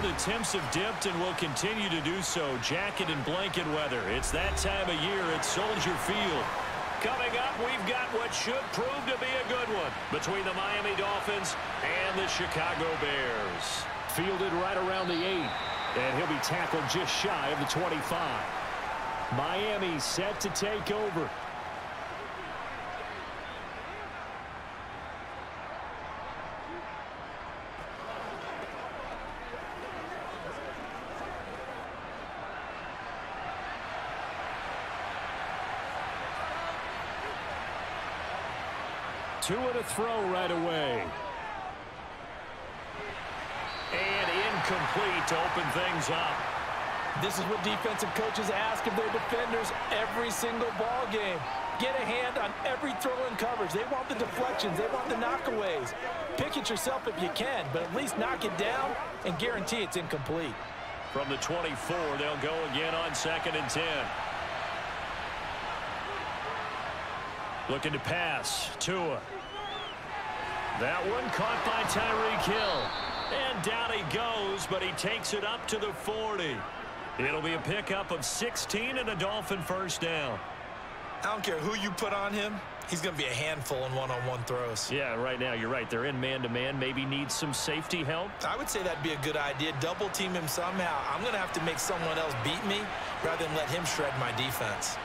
the temps have dipped and will continue to do so. Jacket and blanket weather. It's that time of year at Soldier Field. Coming up, we've got what should prove to be a good one between the Miami Dolphins and the Chicago Bears. Fielded right around the 8, and he'll be tackled just shy of the 25. Miami set to take over. Two to throw right away. And incomplete to open things up. This is what defensive coaches ask of their defenders every single ball game. Get a hand on every throw in coverage. They want the deflections. They want the knockaways. Pick it yourself if you can, but at least knock it down and guarantee it's incomplete. From the 24, they'll go again on 2nd and 10. Looking to pass. Tua. That one caught by Tyreek Hill. And down he goes, but he takes it up to the 40. It'll be a pickup of 16 and a Dolphin first down. I don't care who you put on him. He's going to be a handful in one-on-one throws. Yeah, right now, you're right. They're in man-to-man. Maybe needs some safety help. I would say that'd be a good idea. Double team him somehow. I'm going to have to make someone else beat me rather than let him shred my defense.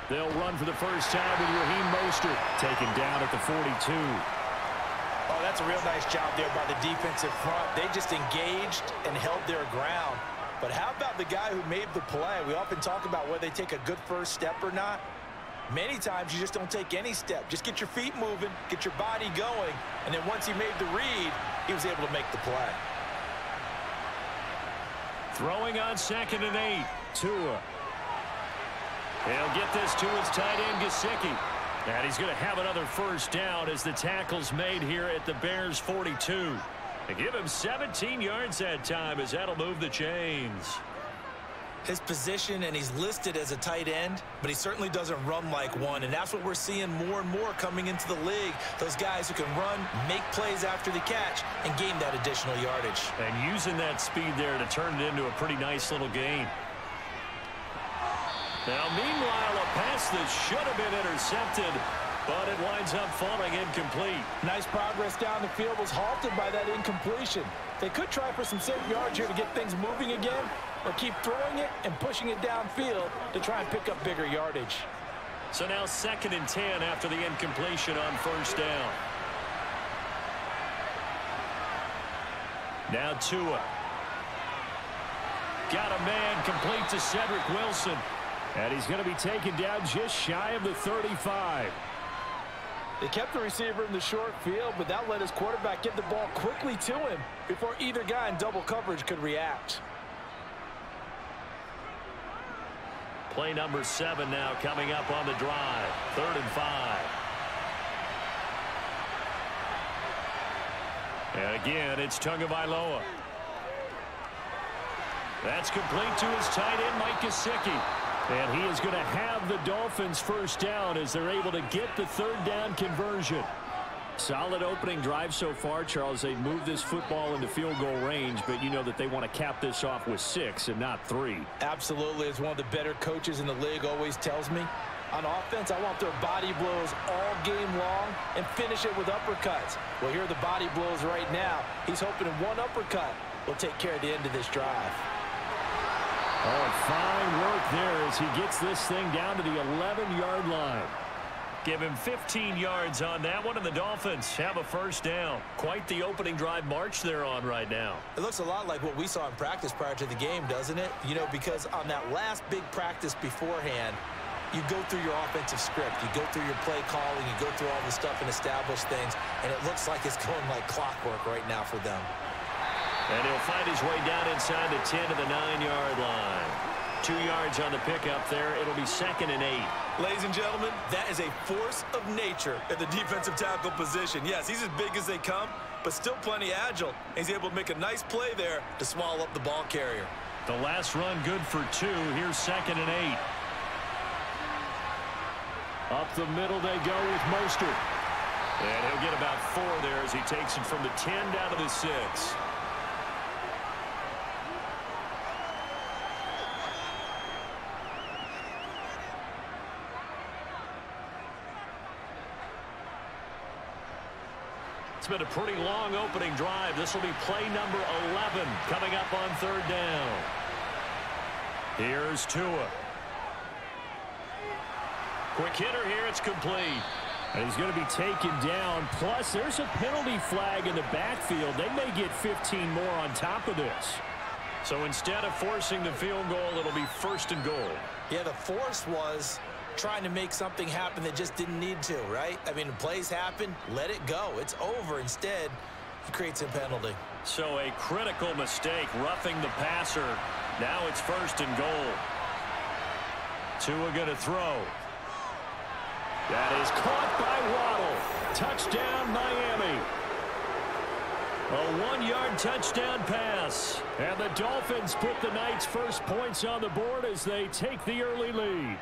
They'll run for the first time with Raheem Mostert, taken down at the 42. Oh, that's a real nice job there by the defensive front. They just engaged and held their ground. But how about the guy who made the play? We often talk about whether they take a good first step or not. Many times you just don't take any step. Just get your feet moving, get your body going, and then once he made the read, he was able to make the play. Throwing on 2nd and 8. Tua. He'll get this to his tight end, Gesicki. And he's going to have another first down as the tackle's made here at the Bears' 42. They give him 17 yards that time as that'll move the chains. His position, and he's listed as a tight end, but he certainly doesn't run like one, and that's what we're seeing more and more coming into the league. Those guys who can run, make plays after the catch, and gain that additional yardage. And using that speed there to turn it into a pretty nice little gain. Now, meanwhile, a pass that should have been intercepted, but it winds up falling incomplete. Nice progress down the field was halted by that incompletion. They could try for some safe yards here to get things moving again, or keep throwing it and pushing it downfield to try and pick up bigger yardage. So now 2nd and 10 after the incompletion on first down. Now Tua. Got a man complete to Cedric Wilson. And he's going to be taken down just shy of the 35. They kept the receiver in the short field, but that let his quarterback get the ball quickly to him before either guy in double coverage could react. Play number 7 now coming up on the drive. 3rd and 5. And again, it's Tagovailoa. That's complete to his tight end, Mike Gesicki. And he is going to have the Dolphins first down as they're able to get the 3rd down conversion. Solid opening drive so far, Charles. They moved this football into field goal range, but you know that they want to cap this off with 6 and not 3. Absolutely. As one of the better coaches in the league always tells me, on offense, I want their body blows all game long and finish it with uppercuts. Well, here are the body blows right now. He's hoping in one uppercut will take care of the end of this drive. Oh, fine work there as he gets this thing down to the 11-yard line. Give him 15 yards on that one, and the Dolphins have a first down. Quite the opening drive march they're on right now. It looks a lot like what we saw in practice prior to the game, doesn't it? You know, because on that last big practice beforehand, you go through your offensive script. You go through your play calling. You go through all the stuff and establish things, and it looks like it's going like clockwork right now for them. And he'll find his way down inside the 10 to the 9-yard line. 2 yards on the pickup there. It'll be 2nd and 8. Ladies and gentlemen, that is a force of nature at the defensive tackle position. Yes, he's as big as they come, but still plenty agile. He's able to make a nice play there to swallow up the ball carrier. The last run good for 2. Here's 2nd and 8. Up the middle they go with Mostert. And he'll get about 4 there as he takes it from the 10 down to the 6. It's been a pretty long opening drive. This will be play number 11 coming up on third down. Here's Tua. Quick hitter here. It's complete. And he's going to be taken down. Plus, there's a penalty flag in the backfield. They may get 15 more on top of this. So instead of forcing the field goal, it'll be 1st and goal. Yeah, the force was trying to make something happen that just didn't need to, right? I mean, the plays happen, let it go. It's over. Instead, he creates a penalty. So a critical mistake, roughing the passer. Now it's 1st and goal. Tua going to throw. That is caught by Waddle. Touchdown, Miami. A 1-yard touchdown pass. And the Dolphins put the night's first points on the board as they take the early lead.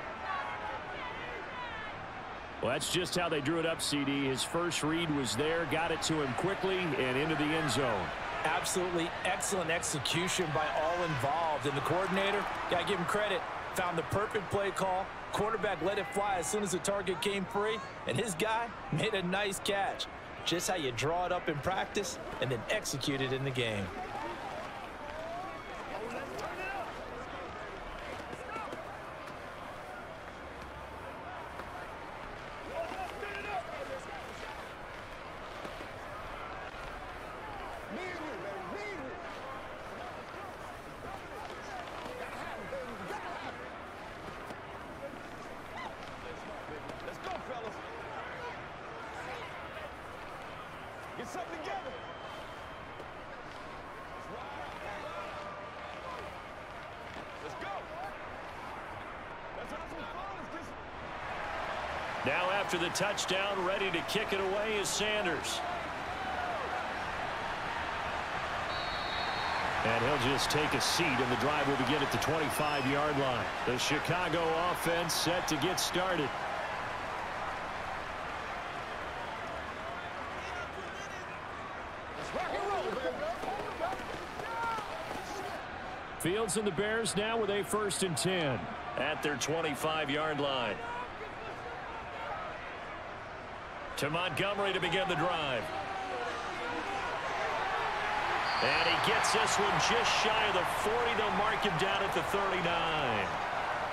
Well, that's just how they drew it up, CD. His first read was there, got it to him quickly, and into the end zone. Absolutely excellent execution by all involved. And the coordinator, got to give him credit, found the perfect play call. Quarterback let it fly as soon as the target came free, and his guy made a nice catch. Just how you draw it up in practice and then execute it in the game. Now after the touchdown, ready to kick it away is Sanders. And he'll just take a seat, and the drive will begin at the 25-yard line. The Chicago offense set to get started. Fields and the Bears now with a 1st and 10 at their 25-yard line. To Montgomery to begin the drive. And he gets this one just shy of the 40. They'll mark him down at the 39.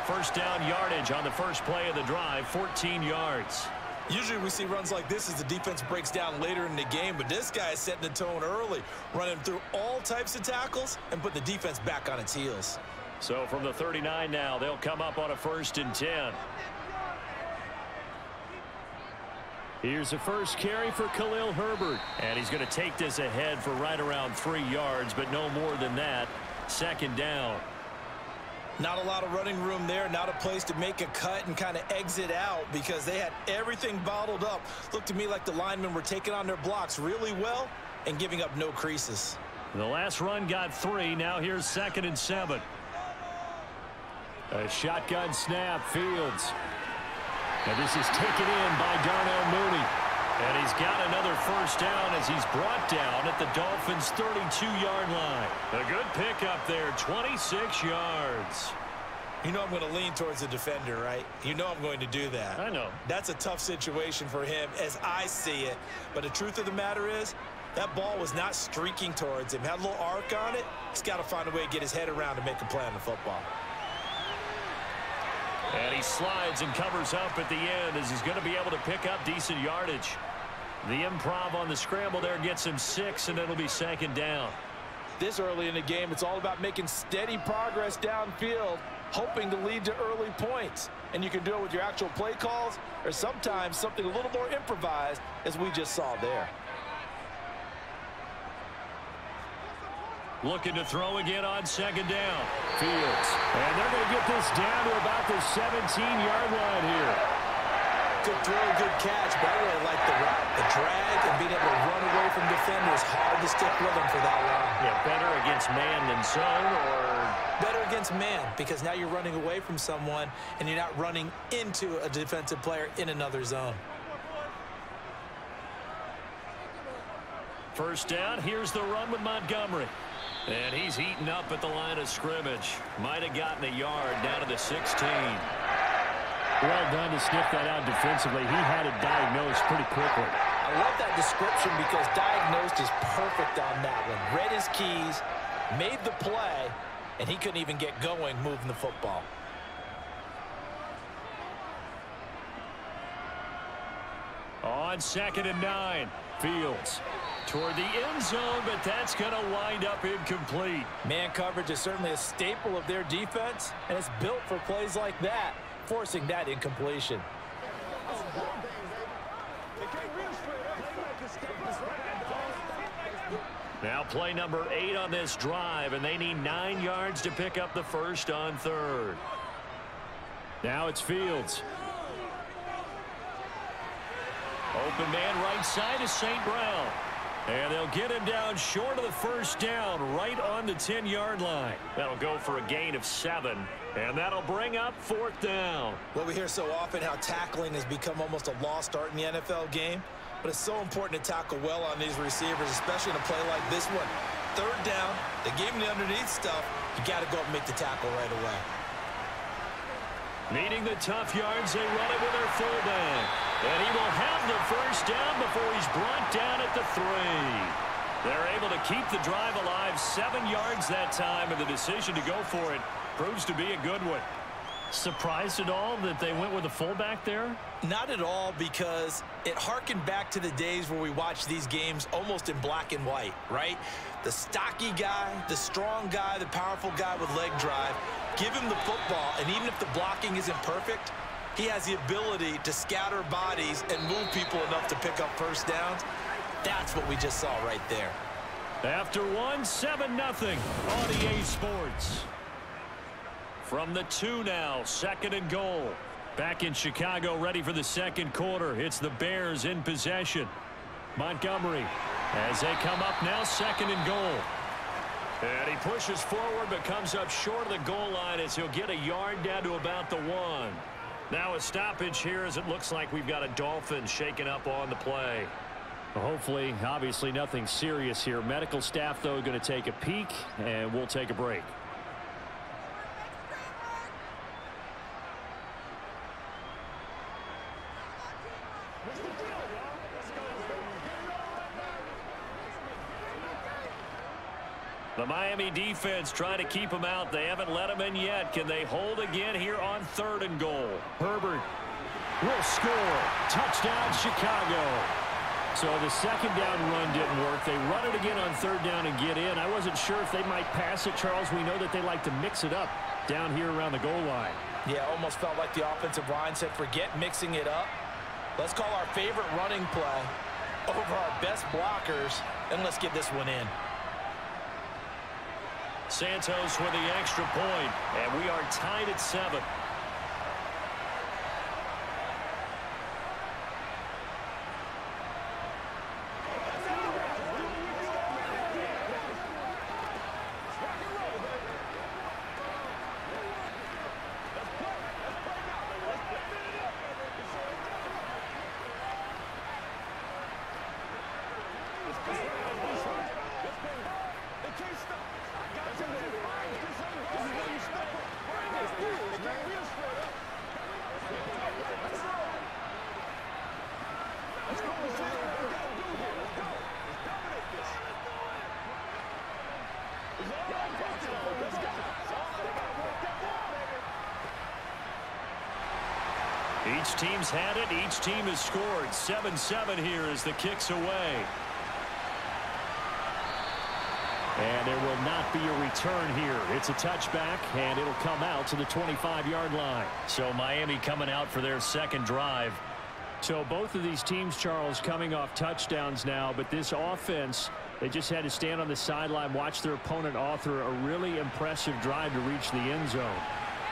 First down yardage on the first play of the drive, 14 yards. Usually we see runs like this as the defense breaks down later in the game, but this guy is setting the tone early, running through all types of tackles and put the defense back on its heels. So from the 39 now, they'll come up on a 1st and 10. Here's a first carry for Khalil Herbert. And he's going to take this ahead for right around 3 yards, but no more than that. 2nd down. Not a lot of running room there. Not a place to make a cut and kind of exit out because they had everything bottled up. Looked to me like the linemen were taking on their blocks really well and giving up no creases. The last run got 3. Now here's 2nd and 7. A shotgun snap. Fields. And this is taken in by Darnell Mooney. And he's got another first down as he's brought down at the Dolphins' 32-yard line. A good pickup there, 26 yards. You know I'm going to lean towards the defender, right? You know I'm going to do that. I know. That's a tough situation for him as I see it. But the truth of the matter is, that ball was not streaking towards him. Had a little arc on it. He's got to find a way to get his head around to make a play on the football. And he slides and covers up at the end as he's going to be able to pick up decent yardage. The improv on the scramble there gets him 6, and it'll be 2nd down. This early in the game, it's all about making steady progress downfield, hoping to lead to early points. And you can do it with your actual play calls or sometimes something a little more improvised, as we just saw there. Looking to throw again on 2nd down. Fields. And they're going to get this down to about the 17-yard line here. Good throw, good catch, but I really like the route. The drag and being able to run away from defenders, hard to stick with them for that long. Yeah, better against man than zone, or? Better against man, because now you're running away from someone and you're not running into a defensive player in another zone. First down, here's the run with Montgomery. And he's eaten up at the line of scrimmage. Might have gotten a yard down to the 16. Well done to sniff that out defensively. He had it diagnosed pretty quickly. I love that description because diagnosed is perfect on that one. Read his keys, made the play, and he couldn't even get going moving the football. On 2nd and 9, Fields toward the end zone, but that's going to wind up incomplete. Man coverage is certainly a staple of their defense, and it's built for plays like that, forcing that incompletion. Now play number 8 on this drive, and they need 9 yards to pick up the first on 3rd. Now it's Fields. Open man right side is St. Brown. And they'll get him down short of the first down, right on the 10-yard line. That'll go for a gain of 7, and that'll bring up 4th down. Well, we hear so often how tackling has become almost a lost art in the NFL game, but it's so important to tackle well on these receivers, especially in a play like this one. 3rd down, they gave him the underneath stuff. You got to go up and make the tackle right away. Needing the tough yards, they run it with their fullback. And he will have the first down before he's brought down at the 3. They're able to keep the drive alive, 7 yards that time, and the decision to go for it proves to be a good one. Surprised at all that they went with a fullback there? Not at all, because it harkened back to the days where we watched these games almost in black and white, right? The stocky guy, the strong guy, the powerful guy with leg drive. Give him the football, and even if the blocking isn't perfect, he has the ability to scatter bodies and move people enough to pick up first downs. That's what we just saw right there. After 7-0 on EA Sports. From the 2 now, 2nd and goal. Back in Chicago, ready for the 2nd quarter. It's the Bears in possession. Montgomery, as they come up now, 2nd and goal. And he pushes forward, but comes up short of the goal line as he'll get a yard down to about the 1. Now a stoppage here as it looks like we've got a Dolphins shaken up on the play. Well, hopefully, obviously nothing serious here. Medical staff, though, going to take a peek, and we'll take a break. The Miami defense trying to keep him out. They haven't let him in yet. Can they hold again here on 3rd and goal? Herbert will score. Touchdown, Chicago. So the 2nd down run didn't work. They run it again on 3rd down and get in. I wasn't sure if they might pass it, Charles. We know that they like to mix it up down here around the goal line. Yeah, almost felt like the offensive line said, forget mixing it up. Let's call our favorite running play over our best blockers, and let's get this one in. Santos with the extra point, and we are tied at 7. Each team's had it. Each team has scored. 7-7 here as the kick's away. And there will not be a return here. It's a touchback, and it'll come out to the 25-yard line. So Miami coming out for their 2nd drive. So both of these teams, Charles, coming off touchdowns now, but this offense, they just had to stand on the sideline, watch their opponent author a really impressive drive to reach the end zone.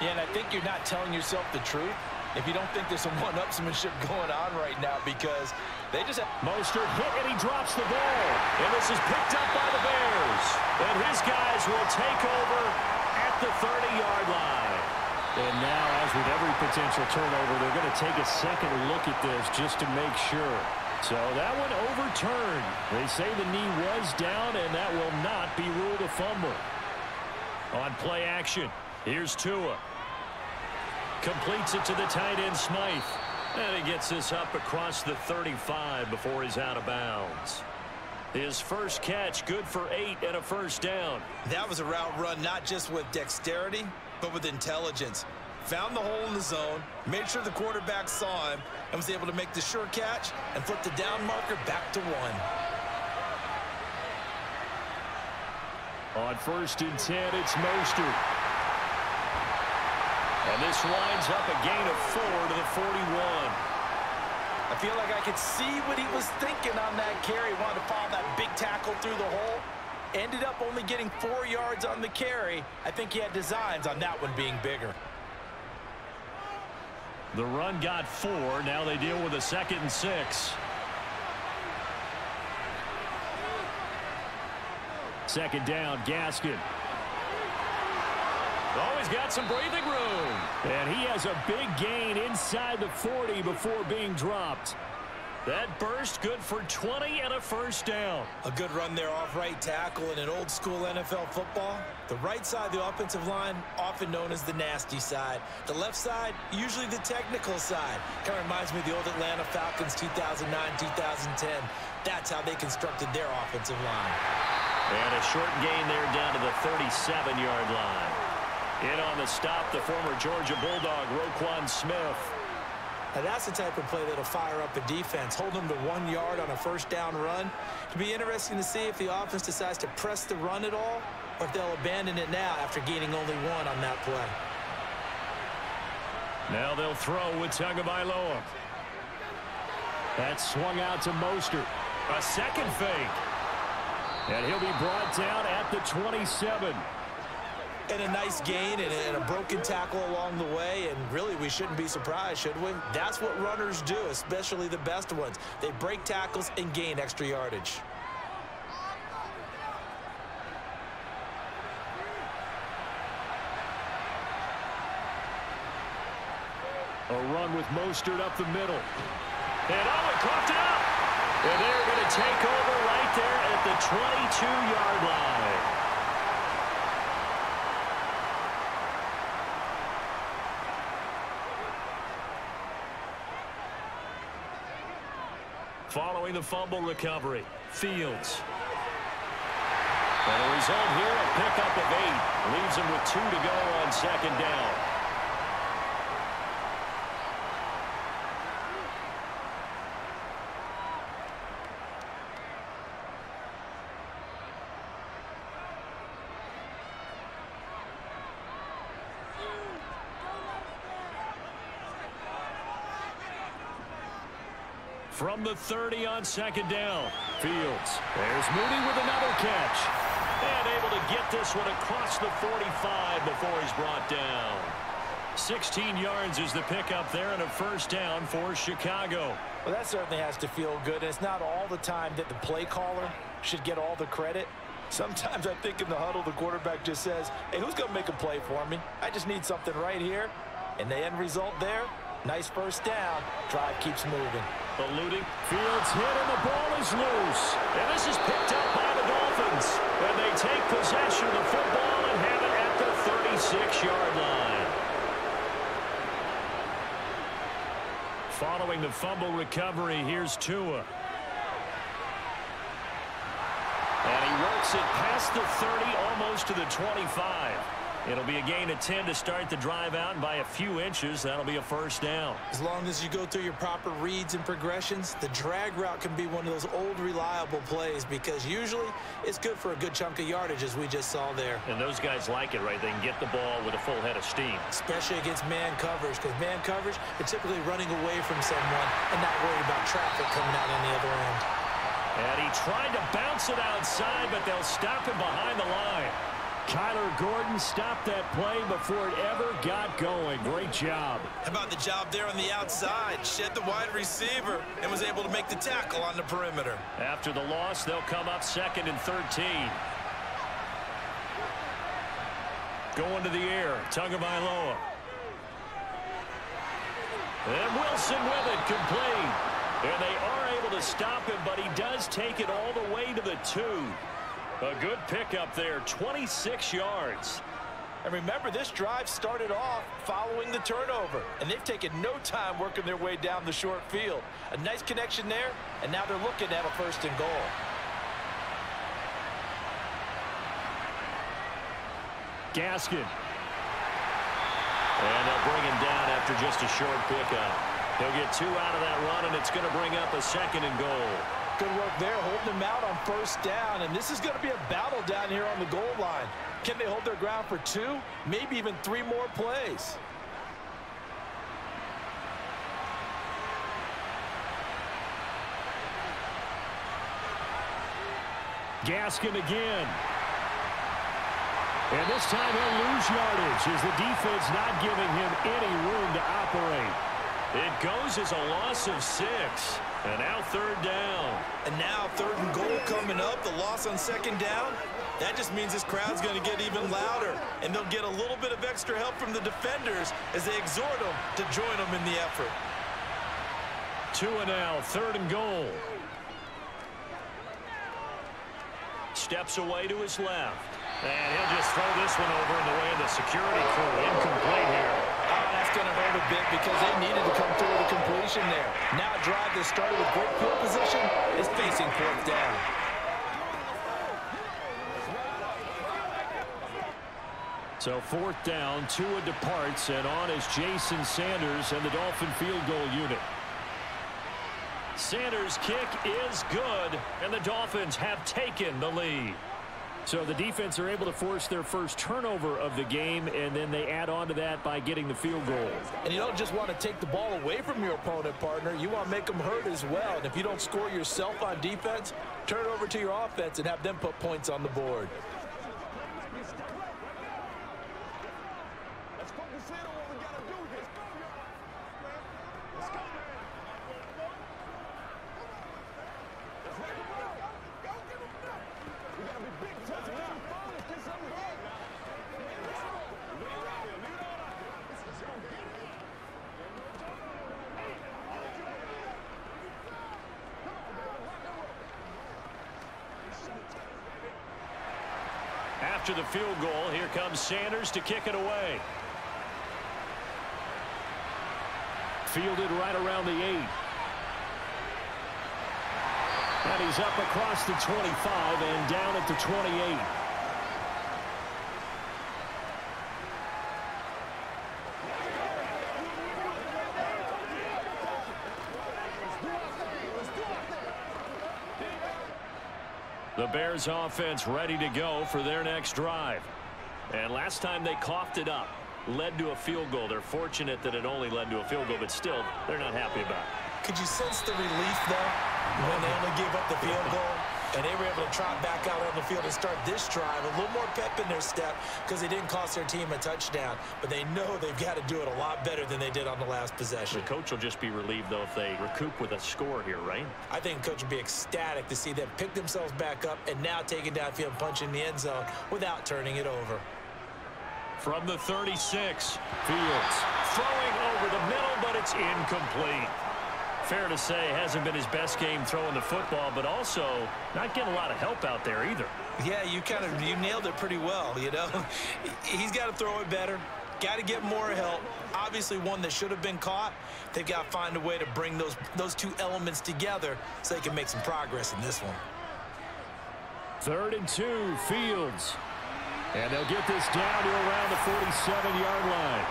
Yeah, and I think you're not telling yourself the truth if you don't think there's some one-upsmanship going on right now, because they just have... Mostert hit, and he drops the ball. And this is picked up by the Bears. And his guys will take over at the 30-yard line. And now, as with every potential turnover, they're going to take a second look at this just to make sure. So that one overturned. They say the knee was down, and that will not be ruled a fumble. On play action, here's Tua. Completes it to the tight end, Smythe. And he gets this up across the 35 before he's out of bounds. His first catch, good for 8 and a first down. That was a route run not just with dexterity, but with intelligence. Found the hole in the zone, made sure the quarterback saw him, and was able to make the sure catch and flip the down marker back to 1. On 1st and 10, it's Mostert. And this winds up a gain of 4 to the 41. I feel like I could see what he was thinking on that carry. Wanted to follow that big tackle through the hole. Ended up only getting 4 yards on the carry. I think he had designs on that one being bigger. The run got 4. Now they deal with a 2nd and 6. 2nd down, Gaskin. Oh, he's got some breathing room. And he has a big gain inside the 40 before being dropped. That burst good for 20 and a first down. A good run there off right tackle in an old school NFL football. The right side of the offensive line, often known as the nasty side. The left side, usually the technical side. Kind of reminds me of the old Atlanta Falcons 2009-2010. That's how they constructed their offensive line. And a short gain there down to the 37-yard line. In on the stop, the former Georgia Bulldog, Roquan Smith. Now that's the type of play that'll fire up a defense. Hold them to 1 yard on a first down run. It'll be interesting to see if the offense decides to press the run at all, or if they'll abandon it now after gaining only 1 on that play. Now they'll throw with Tagovailoa. That's swung out to Mostert. A second fake. And he'll be brought down at the 27. And a nice gain and a broken tackle along the way, and really we shouldn't be surprised, should we? That's what runners do, especially the best ones. They break tackles and gain extra yardage. A run with Mostert up the middle. And he coughed it up. And they're going to take over right there at the 22-yard line. Following the fumble recovery, Fields. And the result here, a pickup of 8. Leaves him with 2 to go on 2nd down. From the 30 on 2nd down, Fields. There's Mooney with another catch. And able to get this one across the 45 before he's brought down. 16 yards is the pickup there and a first down for Chicago. Well, that certainly has to feel good. It's not all the time that the play caller should get all the credit. Sometimes I think in the huddle, the quarterback just says, hey, who's going to make a play for me? I just need something right here. And the end result there, nice first down. Drive keeps moving. Eluding. Fields hit and the ball is loose. And this is picked up by the Dolphins. And they take possession of the football and have it at the 36-yard line. Following the fumble recovery, here's Tua. And he works it past the 30, almost to the 25. It'll be a gain of 10 to start the drive out, and by a few inches, that'll be a first down. As long as you go through your proper reads and progressions, the drag route can be one of those old reliable plays because usually it's good for a good chunk of yardage, as we just saw there. And those guys like it, right? They can get the ball with a full head of steam. Especially against man coverage, because man coverage, they're typically running away from someone and not worried about traffic coming out on the other end. And he tried to bounce it outside, but they'll stop him behind the line. Kyler Gordon stopped that play before it ever got going. Great job. How about the job there on the outside? Shed the wide receiver and was able to make the tackle on the perimeter. After the loss, they'll come up 2nd and 13. Going to the air, Tagovailoa. And Wilson with it, complete. And they are able to stop him, but he does take it all the way to the 2. A good pickup there, 26 yards. And remember, this drive started off following the turnover, and they've taken no time working their way down the short field. A nice connection there, and now they're looking at a 1st and goal. Gaskin. And they'll bring him down after just a short pickup. He'll get 2 out of that run, and it's going to bring up a 2nd and goal. Good work there, holding them out on 1st down, and this is going to be a battle down here on the goal line. Can they hold their ground for 2, maybe even 3 more plays? Gaskin again. And this time he'll lose yardage as the defense not giving him any room to operate. It goes as a loss of 6. And now 3rd down. And now 3rd and goal coming up. The loss on 2nd down. That just means this crowd's going to get even louder. And they'll get a little bit of extra help from the defenders as they exhort them to join them in the effort. 2 and now, 3rd and goal. Steps away to his left. And he'll just throw this one over in the way of the security crew. Incomplete here. Oh, that's going to hurt a bit because they needed to come through with a completion there. Now a drive that started with great field position is facing 4th down. So 4th down, Tua departs, and on is Jason Sanders and the Dolphin field goal unit. Sanders' kick is good, and the Dolphins have taken the lead. So the defense are able to force their first turnover of the game, and then they add on to that by getting the field goal. And you don't just want to take the ball away from your opponent, partner. You want to make them hurt as well. And if you don't score yourself on defense, turn it over to your offense and have them put points on the board. After the field goal, here comes Sanders to kick it away. Fielded right around the 8. And he's up across the 25 and down at the 28. The Bears offense ready to go for their next drive. And last time they coughed it up, led to a field goal. They're fortunate that it only led to a field goal, but still, they're not happy about it. Could you sense the relief, though, when they only gave up the field goal? And they were able to trot back out on the field and start this drive. A little more pep in their step because they didn't cost their team a touchdown. But they know they've got to do it a lot better than they did on the last possession. The coach will just be relieved, though, if they recoup with a score here, right? I think the coach would be ecstatic to see them pick themselves back up and now take it downfield and punch in the end zone without turning it over. From the 36, Fields throwing over the middle, but it's incomplete. Fair to say, hasn't been his best game throwing the football, but also not getting a lot of help out there either. Yeah, you nailed it pretty well, you know. He's got to throw it better, got to get more help. Obviously one that should have been caught. They've got to find a way to bring those two elements together so they can make some progress in this one. 3rd and 2, Fields. And they'll get this down to around the 47-yard line.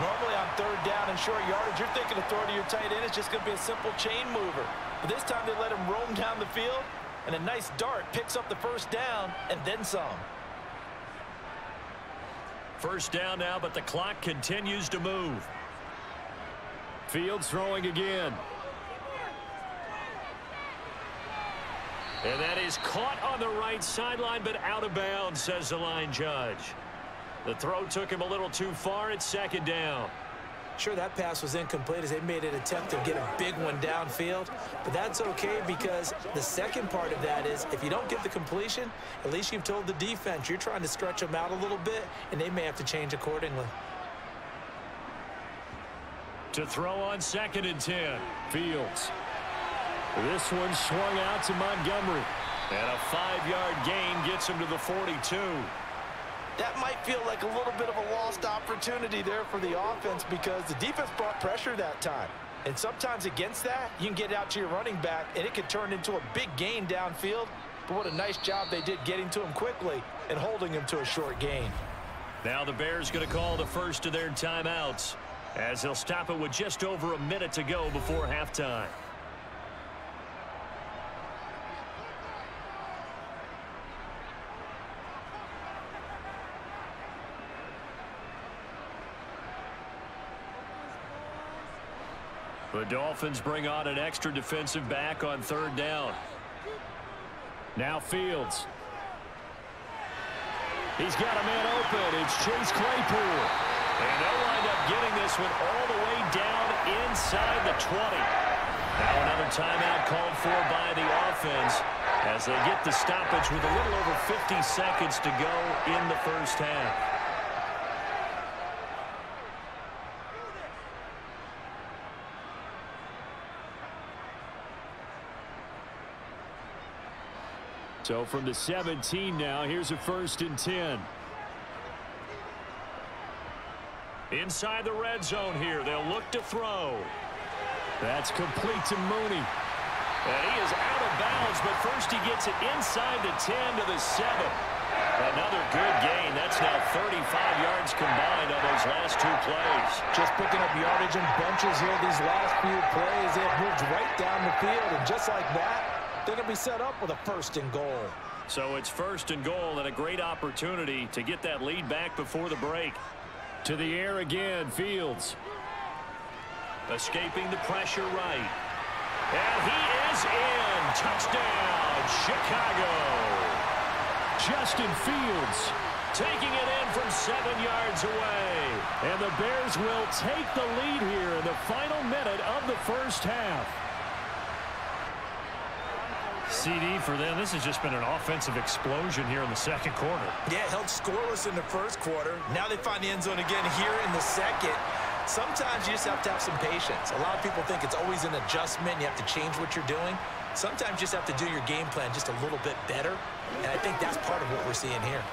Normally on 3rd down and short yardage, you're thinking to throw to your tight end. It's just going to be a simple chain mover. But this time they let him roam down the field, and a nice dart picks up the 1st down and then some. 1st down now, but the clock continues to move. Fields throwing again. And that is caught on the right sideline, but out of bounds, says the line judge. The throw took him a little too far. It's 2nd down. Sure, that pass was incomplete as they made an attempt to get a big one downfield. But that's okay because the second part of that is if you don't get the completion, at least you've told the defense you're trying to stretch them out a little bit, and they may have to change accordingly. To throw on 2nd and 10, Fields. This one swung out to Montgomery. And a 5-yard gain gets him to the 42. that might feel like a little bit of a lost opportunity there for the offense because the defense brought pressure that time. And sometimes against that, you can get out to your running back, and it can turn into a big gain downfield. But what a nice job they did getting to him quickly and holding him to a short gain. Now the Bears going to call the first of their timeouts as they'll stop it with just over a minute to go before halftime. The Dolphins bring on an extra defensive back on third down. Now Fields. He's got a man open. It's Chase Claypool. And they'll wind up getting this one all the way down inside the 20. Now another timeout called for by the offense as they get the stoppage with a little over 50 seconds to go in the first half. So from the 17 now, here's a 1st and 10. Inside the red zone here, they'll look to throw. That's complete to Mooney. And he is out of bounds, but first he gets it inside the 10 to the 7. Another good gain. That's now 35 yards combined on those last two plays. Just picking up yardage in bunches here these last few plays. They have moved right down the field, and just like that, they're going to be set up with a 1st and goal. So it's 1st and goal and a great opportunity to get that lead back before the break. To the air again, Fields. Escaping the pressure right. And he is in. Touchdown, Chicago. Justin Fields taking it in from 7 yards away. And the Bears will take the lead here in the final minute of the first half. CD for them. This has just been an offensive explosion here in the second quarter. Yeah, held scoreless in the first quarter. Now they find the end zone again here in the second. Sometimes you just have to have some patience. A lot of people think it's always an adjustment. You have to change what you're doing. Sometimes you just have to do your game plan just a little bit better. And I think that's part of what we're seeing here.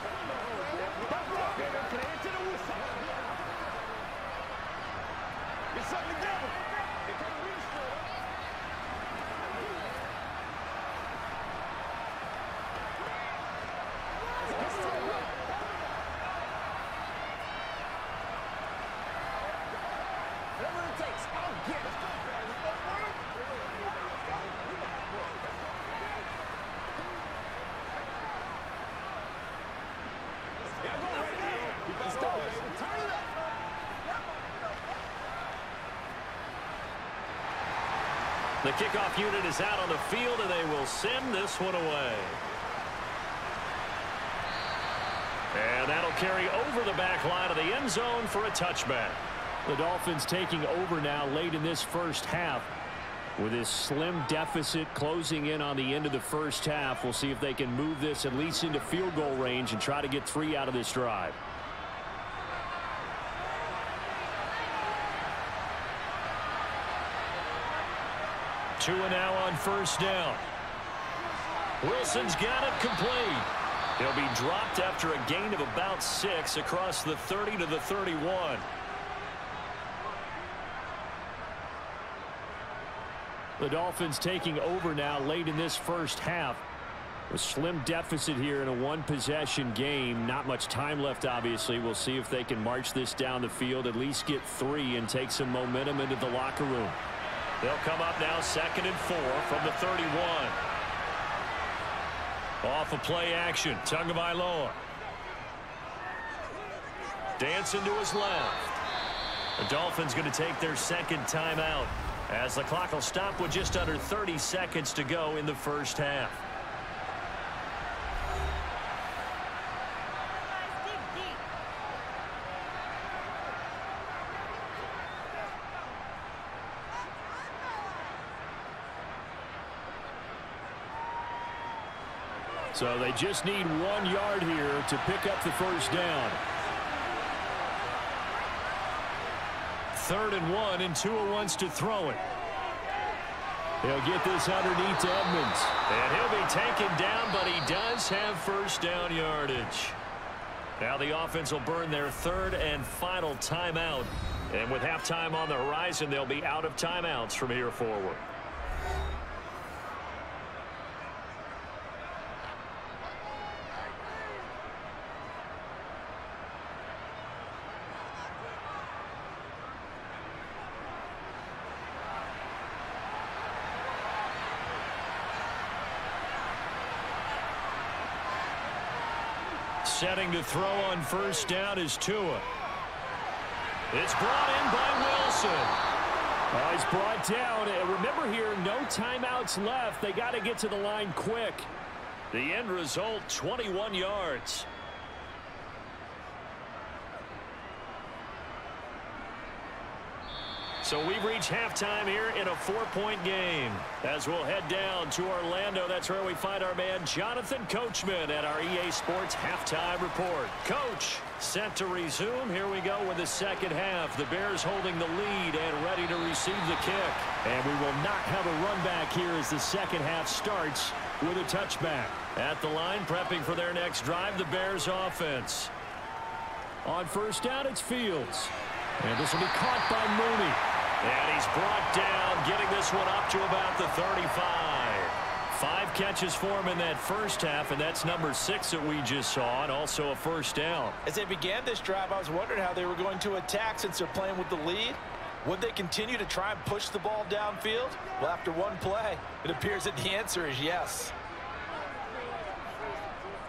The kickoff unit is out on the field, and they will send this one away. And that'll carry over the back line of the end zone for a touchback. The Dolphins taking over now late in this first half. With this slim deficit closing in on the end of the first half, we'll see if they can move this at least into field goal range and try to get 3 out of this drive. Two and now on first down. Wilson's got it complete. He'll be dropped after a gain of about 6 across the 30 to the 31. The Dolphins taking over now late in this first half. A slim deficit here in a one-possession game. Not much time left, obviously. We'll see if they can march this down the field, at least get 3, and take some momentum into the locker room. They'll come up now 2nd and 4 from the 31. Off of play action, Tagovailoa. Dancing to his left. The Dolphins going to take their second timeout as the clock will stop with just under 30 seconds to go in the first half. So they just need 1 yard here to pick up the first down. 3rd and 1, and Tua wants to throw it. He'll get this underneath to Edmonds. And he'll be taken down, but he does have first down yardage. Now the offense will burn their third and final timeout. And with halftime on the horizon, they'll be out of timeouts from here forward. Setting to throw on first down is Tua. It's brought in by Wilson. He's brought down. Remember here, no timeouts left. They got to get to the line quick. The end result, 21 yards. So we've reached halftime here in a 4-point game. As we'll head down to Orlando, that's where we find our man Jonathan Coachman at our EA Sports Halftime Report. Coach, set to resume. Here we go with the second half. The Bears holding the lead and ready to receive the kick. And we will not have a run back here as the second half starts with a touchback. At the line, prepping for their next drive, the Bears offense. On first down, it's Fields. And this will be caught by Mooney. And he's brought down, getting this one up to about the 35. 5 catches for him in that first half, and that's number 6 that we just saw, and also a first down. As they began this drive, I was wondering how they were going to attack since they're playing with the lead. Would they continue to try and push the ball downfield? Well, after one play, it appears that the answer is yes.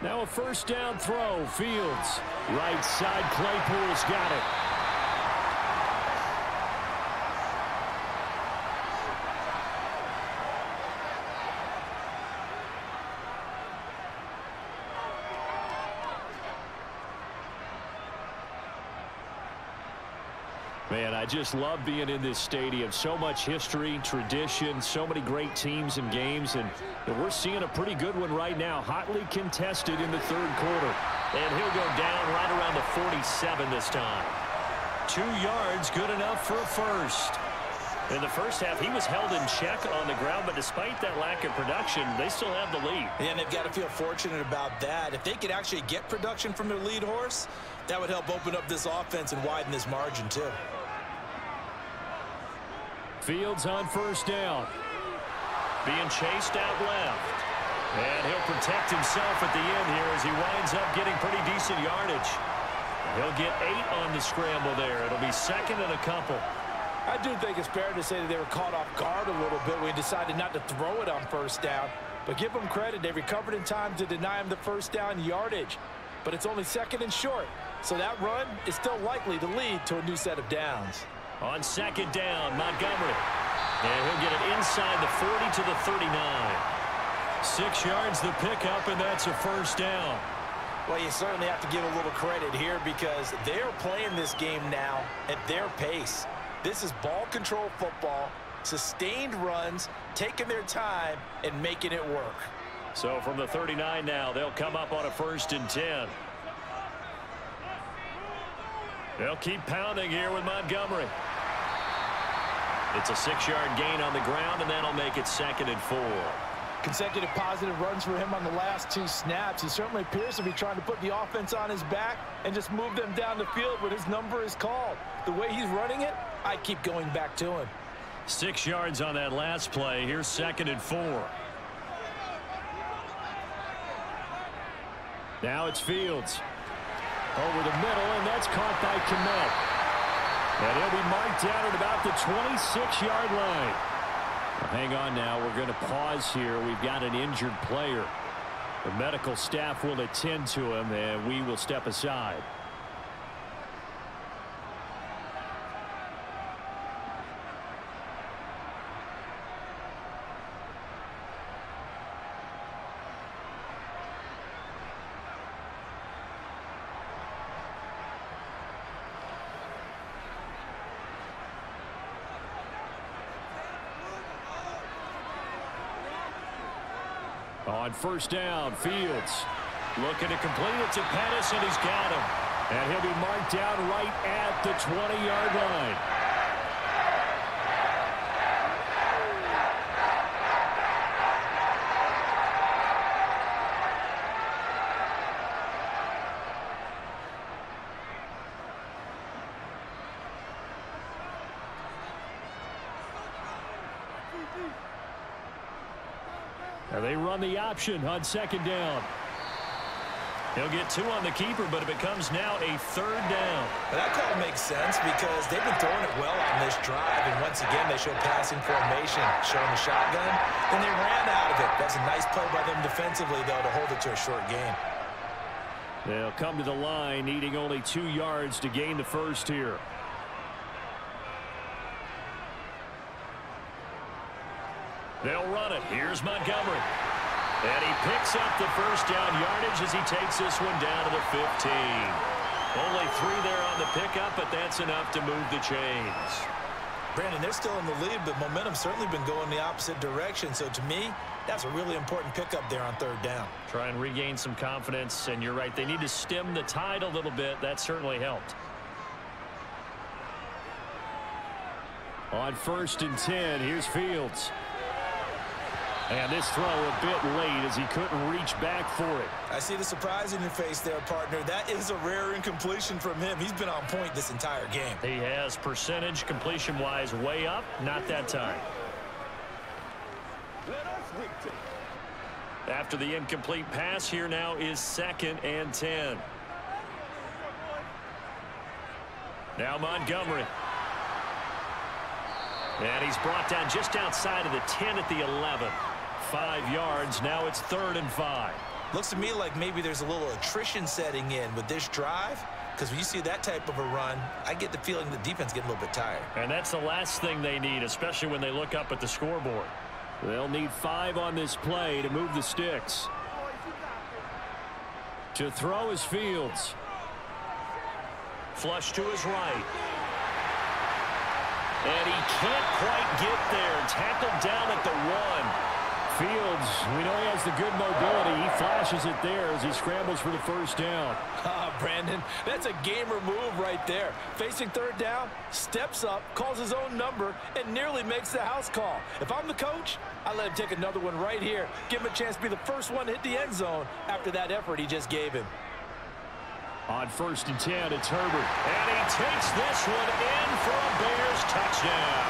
Now a first down throw, Fields. Right side, Claypool's got it. Man, I just love being in this stadium. So much history, tradition, so many great teams and games, and we're seeing a pretty good one right now. Hotly contested in the third quarter. And he'll go down right around the 47 this time. 2 yards, good enough for a first. In the first half, he was held in check on the ground, but despite that lack of production, they still have the lead. And they've got to feel fortunate about that. If they could actually get production from their lead horse, that would help open up this offense and widen this margin too. Fields on first down. Being chased out left. And he'll protect himself at the end here as he winds up getting pretty decent yardage. He'll get 8 on the scramble there. It'll be second and a couple. I do think it's fair to say that they were caught off guard a little bit. We decided not to throw it on first down. But give them credit. They recovered in time to deny him the first down yardage. But it's only second and short. So that run is still likely to lead to a new set of downs. On second down, Montgomery. And he'll get it inside the 40 to the 39. 6 yards the pickup, and that's a first down. Well, you certainly have to give a little credit here because they're playing this game now at their pace. This is ball control football, sustained runs, taking their time, and making it work. So from the 39 now, they'll come up on a 1st and 10. They'll keep pounding here with Montgomery. It's a 6-yard gain on the ground, and that'll make it 2nd and 4. Consecutive positive runs for him on the last 2 snaps. He certainly appears to be trying to put the offense on his back and just move them down the field when his number is called. The way he's running it, I keep going back to him. 6 yards on that last play. Here's 2nd and 4. Now it's Fields. Over the middle, and that's caught by Kmet. And he'll be marked down at about the 26-yard line. Well, hang on now. We're going to pause here. We've got an injured player. The medical staff will attend to him, and we will step aside. On first down, Fields looking to complete it to Pettis, and he's got him. And he'll be marked down right at the 20-yard line. They run the option on second down. He'll get 2 on the keeper, but it becomes now a third down. Well, that call makes sense because they've been throwing it well on this drive, and once again, they show passing formation, showing the shotgun. Then they ran out of it. That's a nice play by them defensively, though, to hold it to a short gain. They'll come to the line, needing only 2 yards to gain the first here. They'll run it. Here's Montgomery. And he picks up the first down yardage as he takes this one down to the 15. Only 3 there on the pickup, but that's enough to move the chains. Brandon, they're still in the lead, but momentum's certainly been going the opposite direction. So to me, that's a really important pickup there on third down. Try and regain some confidence, and you're right. They need to stem the tide a little bit. That certainly helped. On 1st and 10, here's Fields. And this throw a bit late as he couldn't reach back for it. I see the surprise in your face there, partner. That is a rare incompletion from him. He's been on point this entire game. He has percentage completion-wise way up. Not that time. After the incomplete pass, here now is 2nd and 10. Now Montgomery. And he's brought down just outside of the 10 at the 11. 5 yards. Now it's 3rd and 5. Looks to me like maybe there's a little attrition setting in with this drive, because when you see that type of a run, I get the feeling the defense getting a little bit tired. And that's the last thing they need, especially when they look up at the scoreboard. They'll need 5 on this play to move the Stix. To throw is Fields. Flush to his right. And he can't quite get there. Tackled down at the 1. Fields, we know he has the good mobility. He flashes it there as he scrambles for the first down. Brandon, that's a gamer move right there. Facing third down, steps up, calls his own number, and nearly makes the house call. If I'm the coach, I let him take another one right here. Give him a chance to be the first one to hit the end zone after that effort he just gave him. On 1st and 10, it's Herbert. And he takes this one in for a Bears touchdown.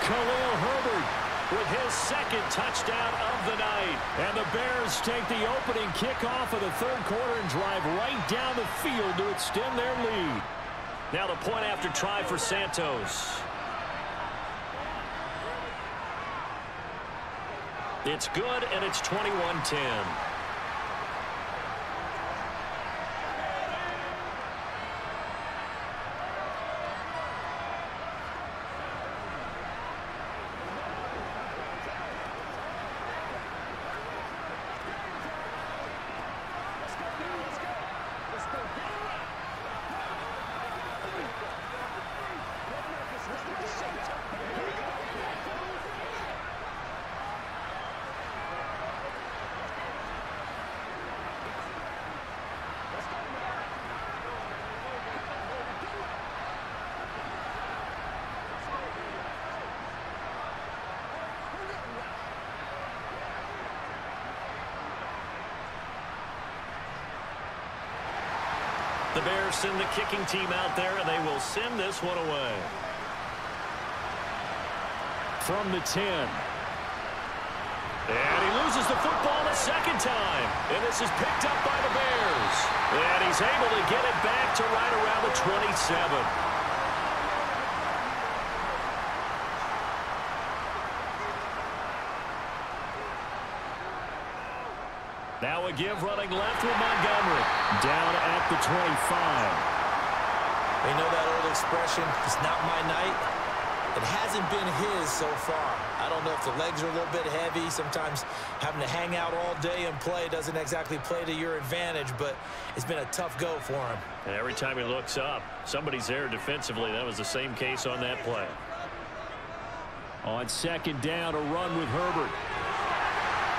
Khalil Herbert with his 2nd touchdown of the night. And the Bears take the opening kickoff of the 3rd quarter and drive right down the field to extend their lead. Now the point after try for Santos. It's good, and it's 21-10. The Bears send the kicking team out there, and they will send this one away. From the 10. And he loses the football a 2nd time. And this is picked up by the Bears. And he's able to get it back to right around the 27. Now a give running left with Montgomery. Down at the 25. You know that old expression, it's not my night. It hasn't been his so far. I don't know if the legs are a little bit heavy. Sometimes having to hang out all day and play doesn't exactly play to your advantage, but it's been a tough go for him. And every time he looks up, somebody's there defensively. That was the same case on that play. On 2nd down, a run with Herbert.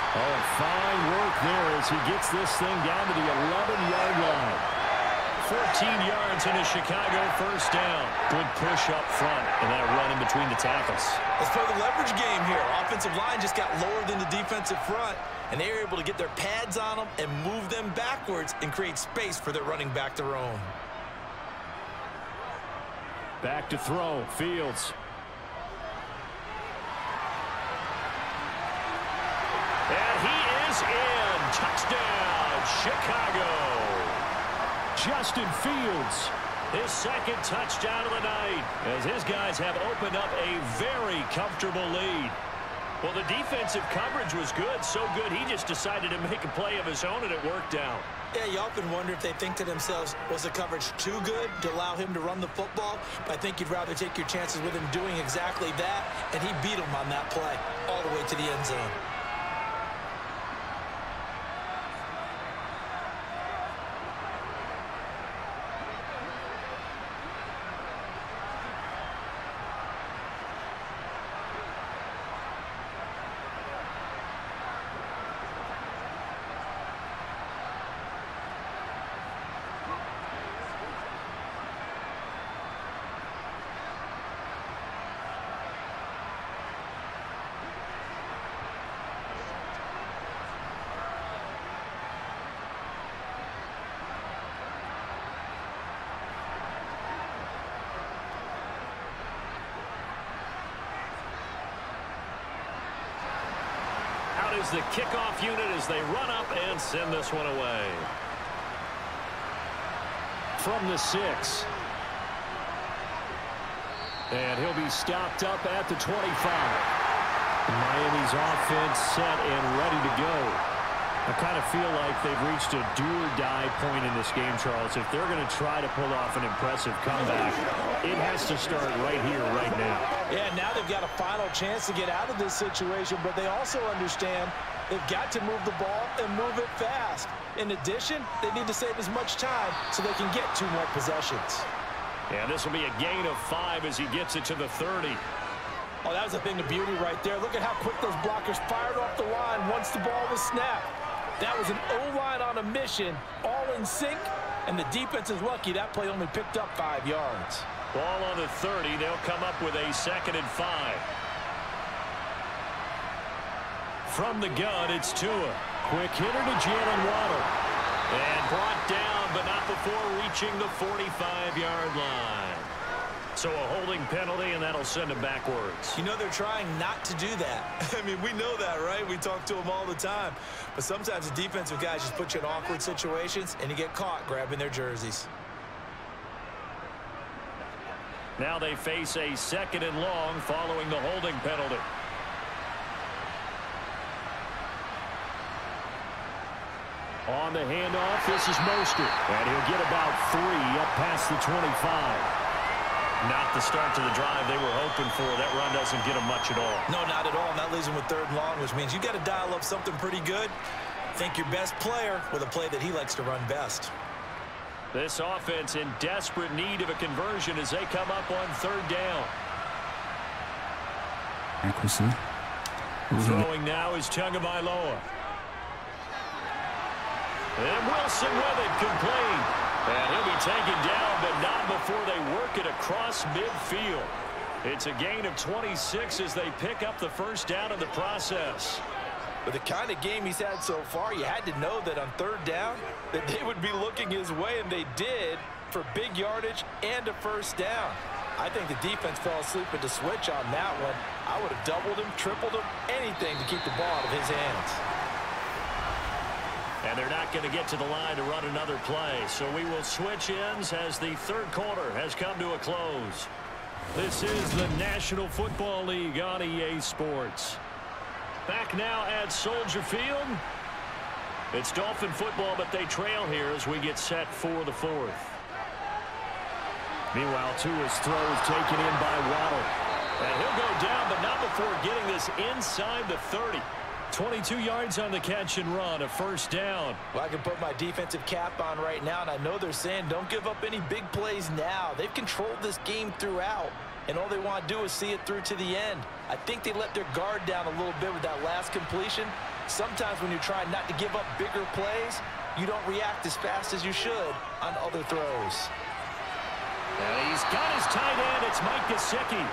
Oh, fine work there as he gets this thing down to the 11-yard line. 14 yards in a Chicago first down. Good push up front and that run in between the tackles. Let's play the leverage game here. Offensive line just got lower than the defensive front, and they were able to get their pads on them and move them backwards and create space for their running back to roam. Back to throw. Fields. Touchdown, Chicago. Justin Fields, his second touchdown of the night, as his guys have opened up a very comfortable lead. Well, the defensive coverage was good, so good he just decided to make a play of his own, and it worked out. Yeah, you often wonder if they think to themselves, was the coverage too good to allow him to run the football? But I think you'd rather take your chances with him doing exactly that, and he beat him on that play all the way to the end zone. Is the kickoff unit as they run up and send this one away. From the 6. And he'll be stopped up at the 25. Miami's offense set and ready to go. I kind of feel like they've reached a do-or-die point in this game, Charles. If they're going to try to pull off an impressive comeback, it has to start right here, right now. Yeah, now they've got a final chance to get out of this situation, but they also understand they've got to move the ball and move it fast. In addition, they need to save as much time so they can get 2 more possessions. And this will be a gain of 5 as he gets it to the 30. Oh, that was a thing of beauty right there. Look at how quick those blockers fired off the line once the ball was snapped. That was an O-line on a mission, all in sync, and the defense is lucky that play only picked up 5 yards. Ball on the 30. They'll come up with a 2nd and 5. From the gun, it's Tua. Quick hitter to Jalen Waddle. And brought down, but not before reaching the 45-yard line. So a holding penalty, and that'll send him backwards. You know they're trying not to do that. I mean, we know that, right? We talk to them all the time. But sometimes the defensive guys just put you in awkward situations, and you get caught grabbing their jerseys. Now they face a 2nd and long following the holding penalty. On the handoff, this is Mostert. And he'll get about 3 up past the 25. Not the start to the drive they were hoping for. That run doesn't get them much at all. No, not at all. And that leaves them with 3rd and long, which means you got to dial up something pretty good. Think your best player with a play that he likes to run best. This offense in desperate need of a conversion as they come up on 3rd down. Accuracy. Throwing now is Tagovailoa. And Wilson with it, complete. And he'll be taken down, but not before they work it across midfield. It's a gain of 26 as they pick up the 1st down in the process. With the kind of game he's had so far, you had to know that on 3rd down that they would be looking his way, and they did, for big yardage and a 1st down. I think the defense fell asleep at the switch on that one. I would have doubled him, tripled him, anything to keep the ball out of his hands. And they're not going to get to the line to run another play. So we will switch ends as the 3rd quarter has come to a close. This is the National Football League on EA Sports. Back now at Soldier Field. It's Dolphin football, but they trail here as we get set for the 4th. Meanwhile, Tua's throw is taken in by Waddle. And he'll go down, but not before getting this inside the 30. 22 yards on the catch and run, a 1st down. Well, I can put my defensive cap on right now, and I know they're saying don't give up any big plays now. They've controlled this game throughout, and all they want to do is see it through to the end. I think they let their guard down a little bit with that last completion. Sometimes when you're trying not to give up bigger plays, you don't react as fast as you should on other throws. And he's got his tight end. It's Mike Gesicki.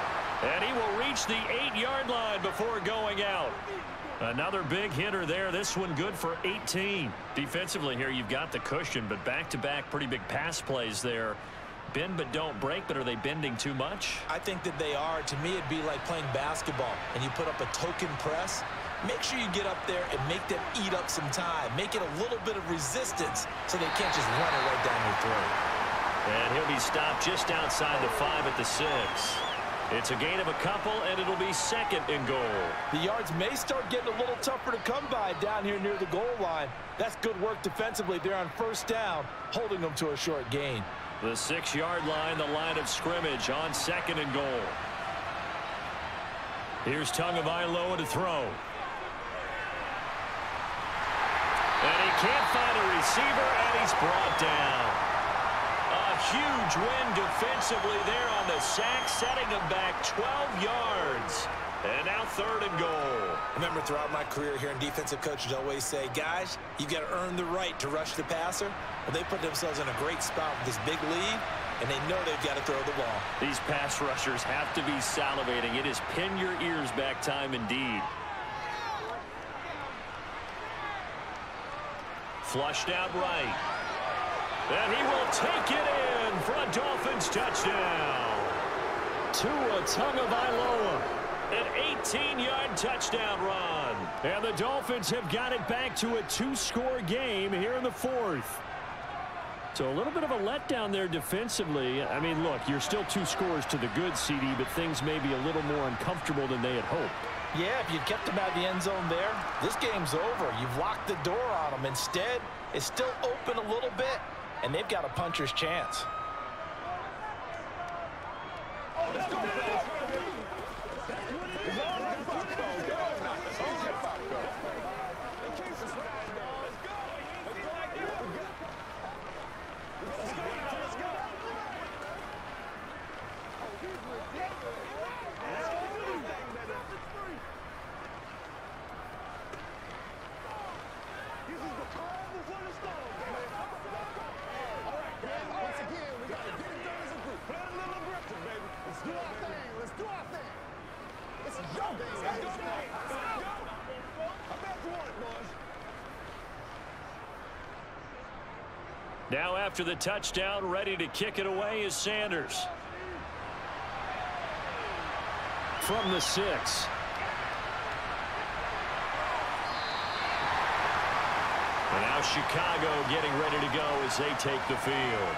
And he will reach the 8-yard line before going out. Another big hitter there. This one good for 18. Defensively here, you've got the cushion, but back-to-back pretty big pass plays there. Bend but don't break, but are they bending too much? I think that they are. To me, it'd be like playing basketball, and you put up a token press. make sure you get up there and make them eat up some time. Make it a little bit of resistance so they can't just run it right down your throat. And he'll be stopped just outside the 5 at the 6. It's a gain of a couple, and it'll be 2nd and goal. The yards may start getting a little tougher to come by down here near the goal line. That's good work defensively there on 1st down, holding them to a short gain. The 6-yard line, the line of scrimmage on 2nd and goal. Here's Tagovailoa to throw. And he can't find a receiver, and he's brought down. A huge win defensively there on the sack, setting him back 12 yards. And now 3rd and goal. Remember, throughout my career here in defensive coaches always say, guys, you got to earn the right to rush the passer. Well, they put themselves in a great spot with this big lead, and they know they've got to throw the ball. These pass rushers have to be salivating. It is pin your ears back time indeed. Flushed out right. And he will take it in for a Dolphins touchdown. Tua Tagovailoa, an 18-yard touchdown run. And the Dolphins have got it back to a 2-score game here in the 4th. So a little bit of a letdown there defensively. I mean, look, you're still 2 scores to the good, CD, but things may be a little more uncomfortable than they had hoped. Yeah, if you'd kept them out of the end zone there, this game's over. You've locked the door on them. Instead, it's still open a little bit, and they've got a puncher's chance. Now after the touchdown, ready to kick it away is Sanders. From the 6. And now Chicago getting ready to go as they take the field.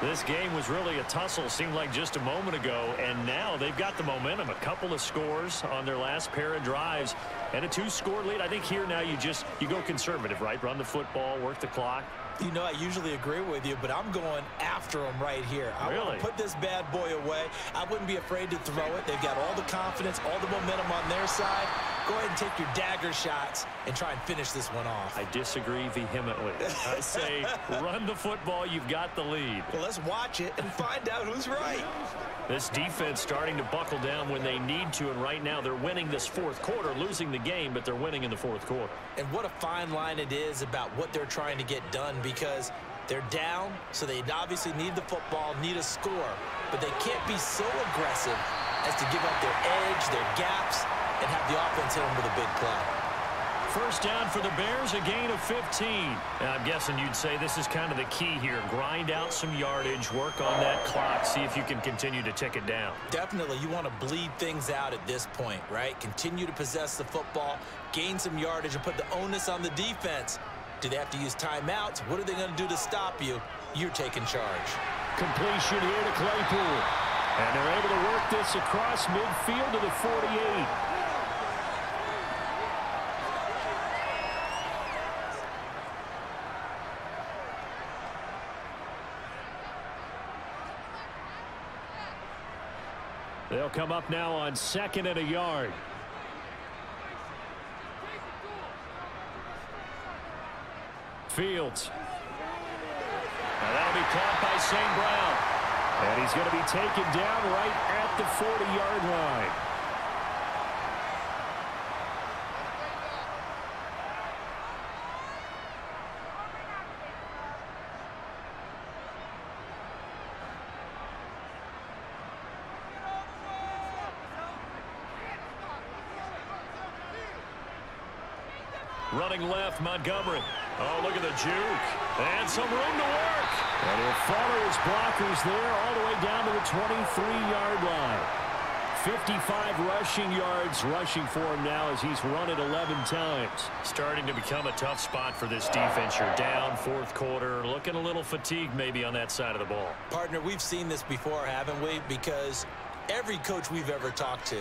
This game was really a tussle, seemed like just a moment ago, and now they've got the momentum. A couple of scores on their last pair of drives and a 2-score lead. I think here now you go conservative, right? Run the football, work the clock. You know, I usually agree with you, but I'm going after them right here. I want to put this bad boy away. I wouldn't be afraid to throw it. They've got all the confidence, all the momentum on their side. Go ahead and take your dagger shots and try and finish this one off. I disagree vehemently. I say run the football. You've got the lead. Well, let's watch it and find out who's right. This defense starting to buckle down when they need to, and right now they're winning this 4th quarter, losing the game, but they're winning in the 4th quarter. And what a fine line it is about what they're trying to get done, because they're down, so they obviously need the football, need a score, but they can't be so aggressive as to give up their edge, their gaps, and have the offense hit them with a big play. 1st down for the Bears, a gain of 15. And I'm guessing you'd say this is kind of the key here. Grind out some yardage, work on that clock, see if you can continue to tick it down. Definitely, you want to bleed things out at this point, right? Continue to possess the football, gain some yardage, and put the onus on the defense. Do they have to use timeouts? What are they going to do to stop you? You're taking charge. Completion here to Claypool. And they're able to work this across midfield to the 48. They'll come up now on 2nd and a yard. Fields. Now that'll be caught by St. Brown. And he's going to be taken down right at the 40-yard line. Running left, Montgomery. Oh, look at the juke. And some room to work. And he'll follow his blockers there all the way down to the 23-yard line. 55 rushing yards rushing for him now as he's run it 11 times. Starting to become a tough spot for this defense. You're down fourth quarter, looking a little fatigued maybe on that side of the ball. Partner, we've seen this before, haven't we? Because every coach we've ever talked to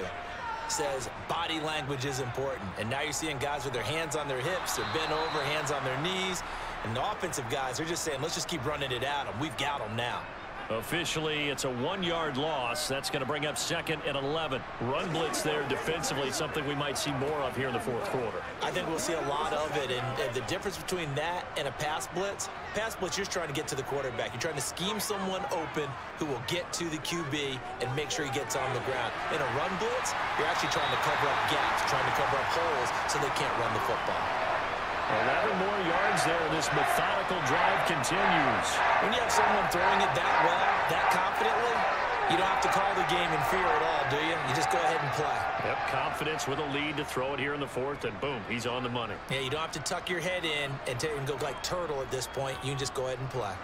says body language is important. And now you're seeing guys with their hands on their hips, they're bent over, hands on their knees. And the offensive guys are just saying, let's just keep running it at them. We've got them now. Officially, it's a 1-yard loss. That's going to bring up 2nd and 11. Run blitz there defensively, something we might see more of here in the fourth quarter. I think we'll see a lot of it. And the difference between that and a pass blitz, you're just trying to get to the quarterback. You're trying to scheme someone open who will get to the QB and make sure he gets on the ground. In a run blitz, you're actually trying to cover up gaps, trying to cover up holes so they can't run the football. 11 more yards there. This methodical drive continues. When you have someone throwing it that well, that confidently, you don't have to call the game in fear at all, do you? You just go ahead and play. Yep, confidence with a lead to throw it here in the fourth, and boom, he's on the money. Yeah, you don't have to tuck your head in and go like turtle at this point. You can just go ahead and play.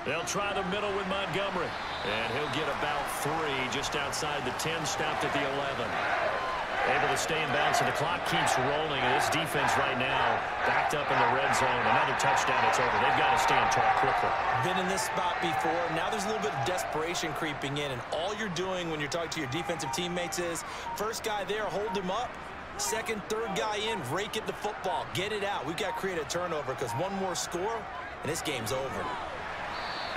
They'll try the middle with Montgomery, and he'll get about 3 just outside the 10, stopped at the 11. Able to stay in bounds, and the clock keeps rolling. And this defense right now backed up in the red zone. Another touchdown, it's over. They've got to stand tall quickly. Been in this spot before. Now there's a little bit of desperation creeping in, and all you're doing when you're talking to your defensive teammates is first guy there, hold him up. Second, third guy in, rake at the football. Get it out. We've got to create a turnover because one more score, and this game's over.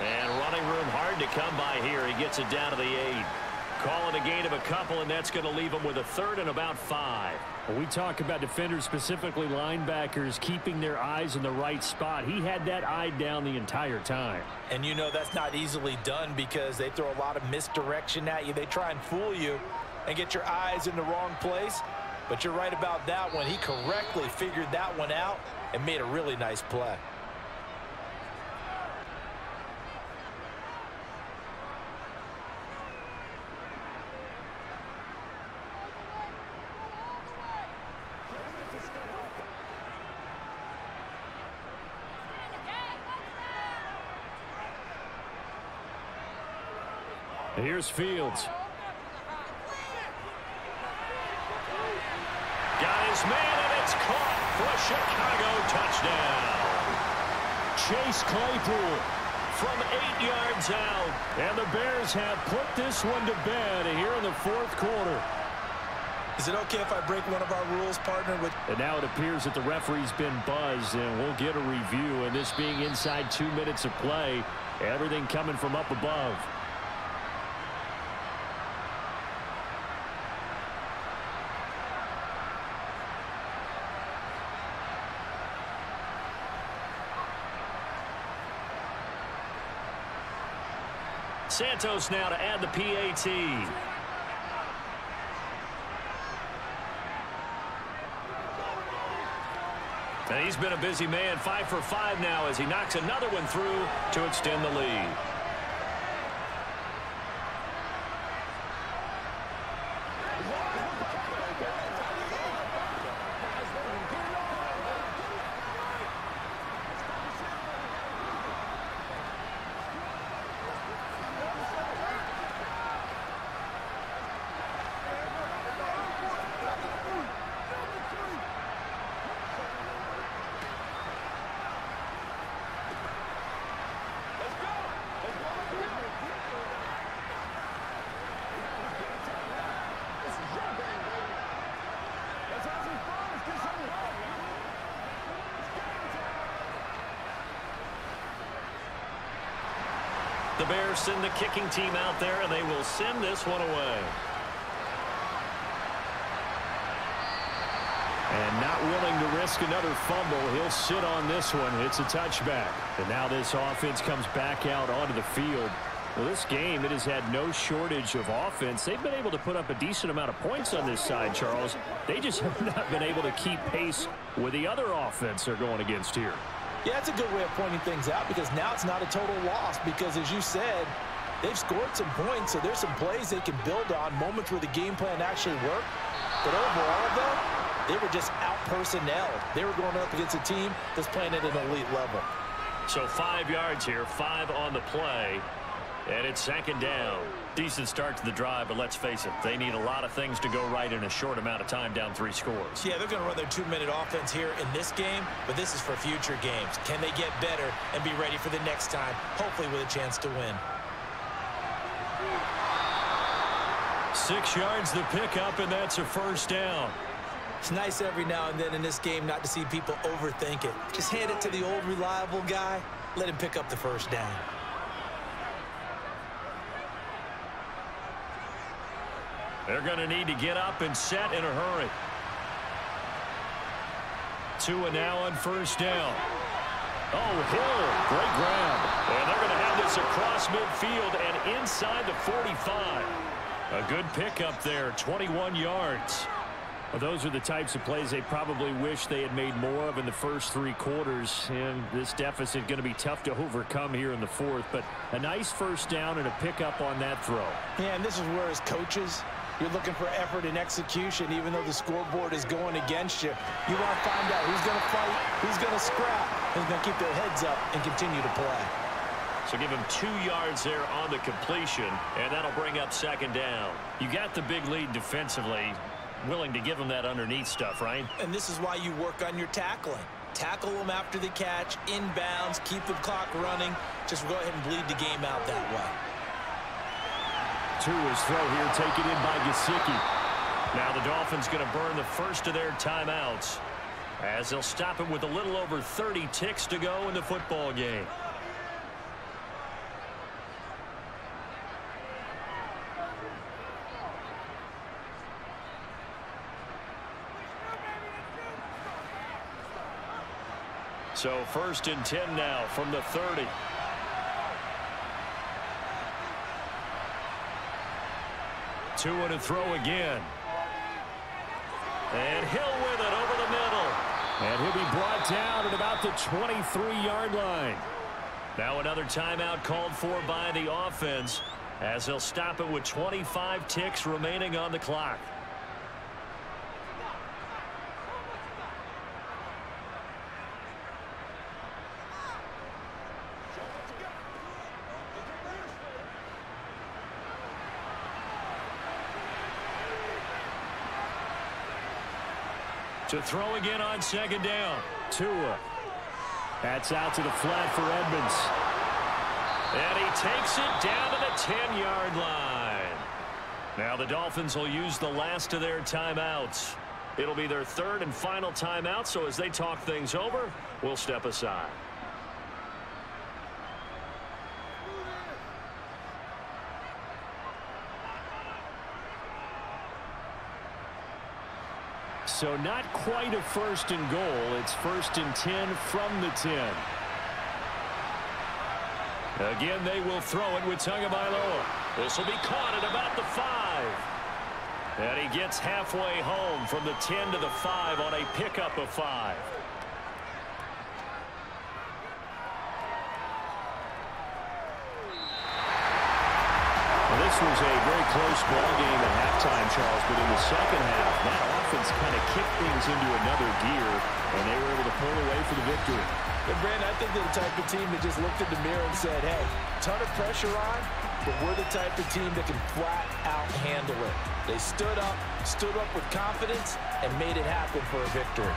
And running room hard to come by here. He gets it down to the 8. Call it a gain of a couple, and that's going to leave him with a 3rd and about 5. When we talk about defenders, specifically linebackers, keeping their eyes in the right spot, he had that eye down the entire time. And you know that's not easily done because they throw a lot of misdirection at you. They try and fool you and get your eyes in the wrong place. But you're right about that one. He correctly figured that one out and made a really nice play. Here's Fields. Got his man, and it's caught for a Chicago touchdown. Chase Claypool from 8 yards out. And the Bears have put this one to bed here in the fourth quarter. Is it okay if I break one of our rules, partner? And now it appears that the referee's been buzzed, and we'll get a review. And this being inside 2 minutes of play, everything coming from up above. Santos now to add the PAT. And he's been a busy man, 5 for 5 now as he knocks another one through to extend the lead. The Bears send the kicking team out there, and they will send this one away. And not willing to risk another fumble, he'll sit on this one. It's a touchback. And now this offense comes back out onto the field. Well, this game, it has had no shortage of offense. They've been able to put up a decent amount of points on this side, Charles. They just have not been able to keep pace with the other offense they're going against here. Yeah, that's a good way of pointing things out because now it's not a total loss because, as you said, they've scored some points, so there's some plays they can build on, moments where the game plan actually worked. But overall, though, they were just out-personnel. They were going up against a team that's playing at an elite level. So 5 yards here, 5 on the play. And it's second down. Decent start to the drive, but let's face it, they need a lot of things to go right in a short amount of time down 3 scores. Yeah, they're going to run their 2-minute offense here in this game, but this is for future games. Can they get better and be ready for the next time, hopefully with a chance to win? 6 yards the pickup, and that's a first down. It's nice every now and then in this game not to see people overthink it. Just hand it to the old reliable guy. Let him pick up the first down. They're going to need to get up and set in a hurry. Tua now on first down. Oh, Hill, great grab. And they're going to have this across midfield and inside the 45. A good pickup there, 21 yards. Well, those are the types of plays they probably wish they had made more of in the first 3 quarters. And this deficit going to be tough to overcome here in the 4th. But a nice first down and a pickup on that throw. Yeah, and this is where as coaches, you're looking for effort and execution, even though the scoreboard is going against you. You want to find out who's going to fight, who's going to scrap, who's going to keep their heads up and continue to play. So give him 2 yards there on the completion, and that'll bring up second down. You got the big lead defensively, willing to give him that underneath stuff, right? And this is why you work on your tackling. Tackle them after the catch, inbounds, keep the clock running. Just go ahead and bleed the game out that way. Tua's throw here taken in by Gesicki. Now the Dolphins going to burn the first of their timeouts as they'll stop it with a little over 30 ticks to go in the football game. So 1st and 10 now from the 30. Tua to throw again. And Hill with it over the middle. And he'll be brought down at about the 23-yard line. Now another timeout called for by the offense as they'll stop it with 25 ticks remaining on the clock. To throw again on second down. Tua. That's out to the flat for Edmonds. And he takes it down to the 10-yard line. Now the Dolphins will use the last of their timeouts. It'll be their 3rd and final timeout, so as they talk things over, we'll step aside. So not quite a 1st and goal. It's 1st and 10 from the 10. Again, they will throw it with Tagovailoa. This will be caught at about the 5. And he gets halfway home from the 10 to the 5 on a pickup of 5. This was a very close ball game at halftime, Charles, but in the second half, that offense kind of kicked things into another gear, and they were able to pull away for the victory. And Brandon, I think they're the type of team that just looked in the mirror and said, hey, ton of pressure on, but we're the type of team that can flat out handle it. They stood up with confidence, and made it happen for a victory.